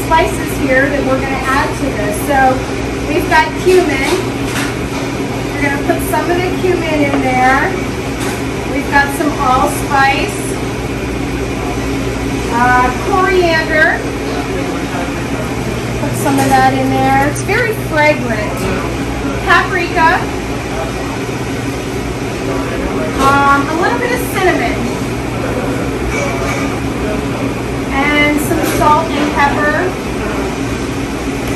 spices here that we're going to add to this. So we've got cumin. We're going to put some of the cumin in there. We've got some allspice, coriander. Put some of that in there. It's very fragrant. Paprika. A little bit of cinnamon. And some salt and pepper.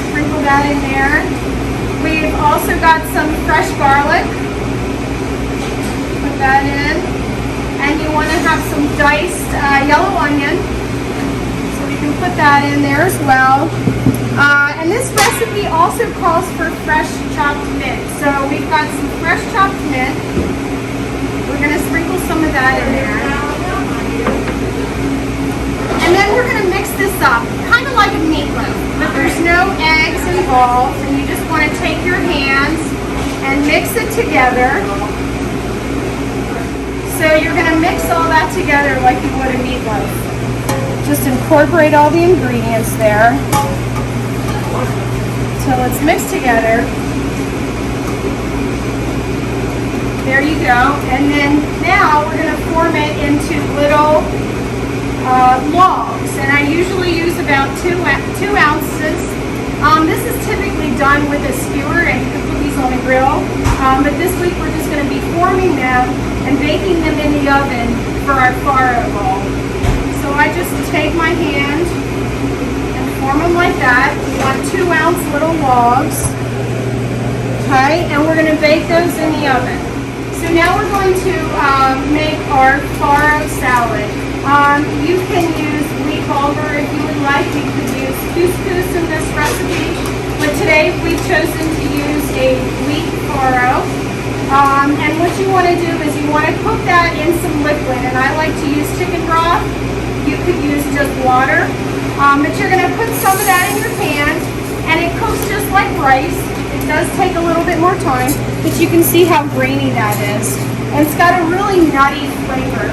Sprinkle that in there. We've also got some fresh garlic. Put that in. And you want to have some diced yellow onion. So we can put that in there as well. And this recipe also calls for fresh chopped mint. So we've got some fresh chopped mint. We're going to sprinkle some of that in there. And then we're going to mix this up, kind of like a meatloaf, but there's no eggs involved. And you just want to take your hands and mix it together. So you're going to mix all that together like you would a meatloaf. Just incorporate all the ingredients there. So let's mix together. There you go. And then now we're going to form it into little logs. And I usually use about 2 ounces. This is typically done with a skewer, and you can put these on the grill. But this week we're just going to be forming them and baking them in the oven for our farro roll. So I just take my hand and form them like that. We want 2-ounce little logs. Okay, and we're going to bake those in the oven. So now we're going to make our farro salad. You can use wheat bulgur if you would like. You could use couscous in this recipe. But today we've chosen to use a wheat farro. And what you want to do is you want to cook that in some liquid. And I like to use chicken broth. You could use just water. But you're going to put some of that in your pan. And it cooks just like rice. It does take a little bit more time. But you can see how grainy that is. And it's got a really nutty flavor.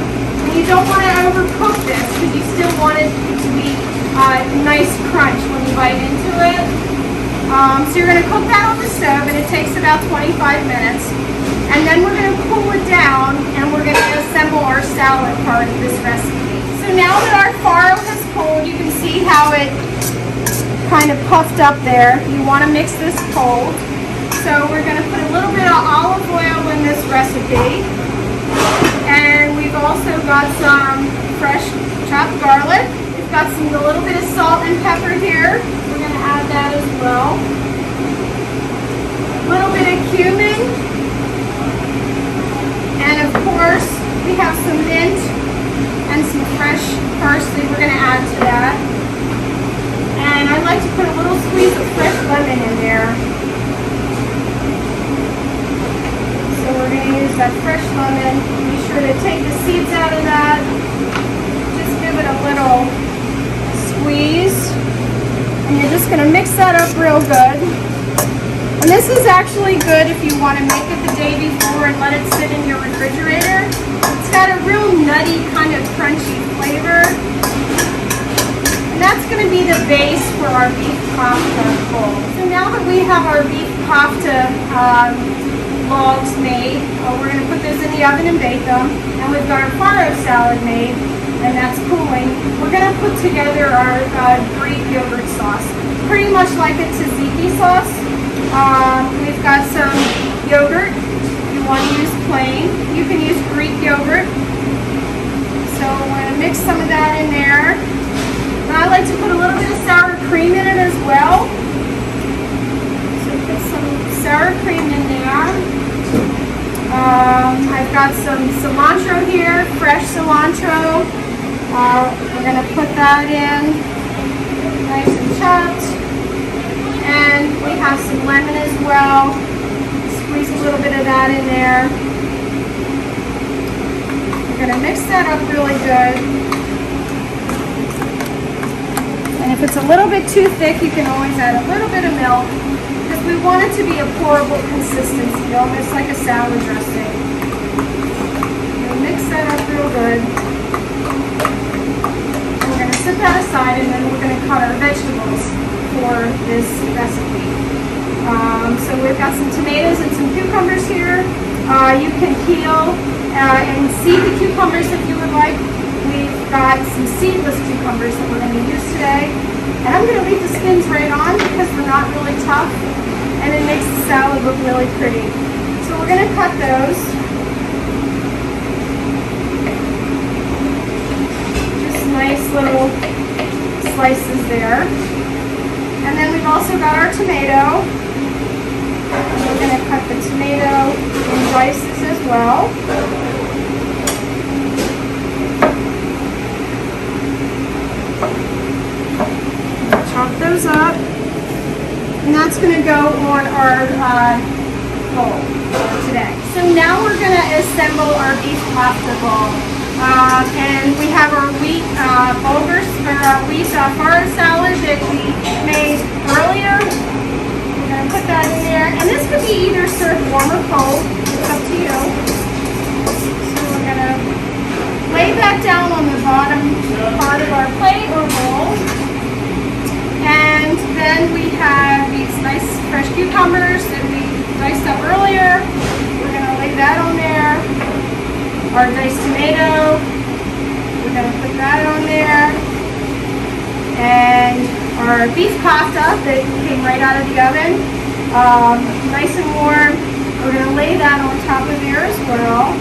And you don't want to overcook this because you still want it to be a nice crunch when you bite into it. So you're going to cook that on the stove, and it takes about 25 minutes. And then we're going to cool it down, and we're going to assemble our salad part of this recipe. So now that our farro has cooled, you can see how it kind of puffed up there. You want to mix this cold. So we're going to put a little bit of olive oil in this recipe. And we've also got some fresh chopped garlic. We've got a little bit of salt and pepper here. We're going to add that as well. A little bit of cumin. And of course, we have some mint and some fresh parsley we're going to add to that. And I like to put a little squeeze of fresh lemon in there. So we're going to use that fresh lemon. Be sure to take the seeds out of that. Just give it a little squeeze. And you're just going to mix that up real good. And this is actually good if you want to make it the day before and let it sit in your refrigerator. It's got a real nutty kind of crunchy flavor. And that's going to be the base for our beef kofta bowl. So now that we have our beef kofta logs made, we're going to put those in the oven and bake them. And we've got our farro salad made, and that's cooling. We're going to put together our Greek yogurt sauce, pretty much like a tzatziki sauce. We've got some yogurt. You want to use plain. You can use Greek yogurt. So we're going to mix some of that in there. And I like to put a little bit of sour cream in it as well. So put some sour cream in there. I've got some cilantro here, fresh cilantro. We're going to put that in, nice and chopped. And we have some lemon as well. Squeeze a little bit of that in there. We're going to mix that up really good. And if it's a little bit too thick, you can always add a little bit of milk, because we want it to be a pourable consistency, almost like a salad dressing. We'll mix that up real good. And we're going to sit that aside, and then we're going to cut our vegetables for this recipe. So we've got some tomatoes and some cucumbers here. You can peel and seed the cucumbers if you would like. We've got some seedless cucumbers that we're going to use today. And I'm going to leave the skins right on because they're not really tough, and it makes the salad look really pretty. So we're going to cut those. Just nice little slices there. And then we've also got our tomato. We're going to cut the tomato in dices as well. Chop those up. And that's going to go on our bowl today. So now we're going to assemble our beef kofta bowl. And we have our wheat bulgurs, or wheat Taro salad that we made earlier. We're going to put that in there. And this could be either served warm or cold. It's up to you. So we're going to lay that down on the bottom part of our plate or bowl. And then we have these nice fresh cucumbers that we diced up earlier. We're going to lay that on there. Our diced tomato, we're going to put that on there. And our beef kofta that came right out of the oven, nice and warm. We're going to lay that on top of there as well.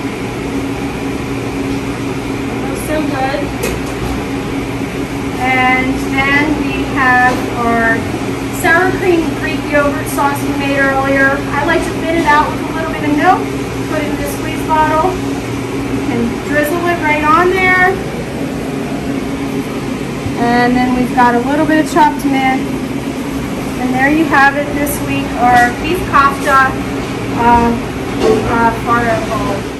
It looks so good. And then we have our sour cream Greek yogurt sauce we made earlier. I like to thin it out with a little bit of milk, put it in the squeeze bottle. And drizzle it right on there. And then we've got a little bit of chopped mint. And there you have it this week, our beef kofta Farro bowl.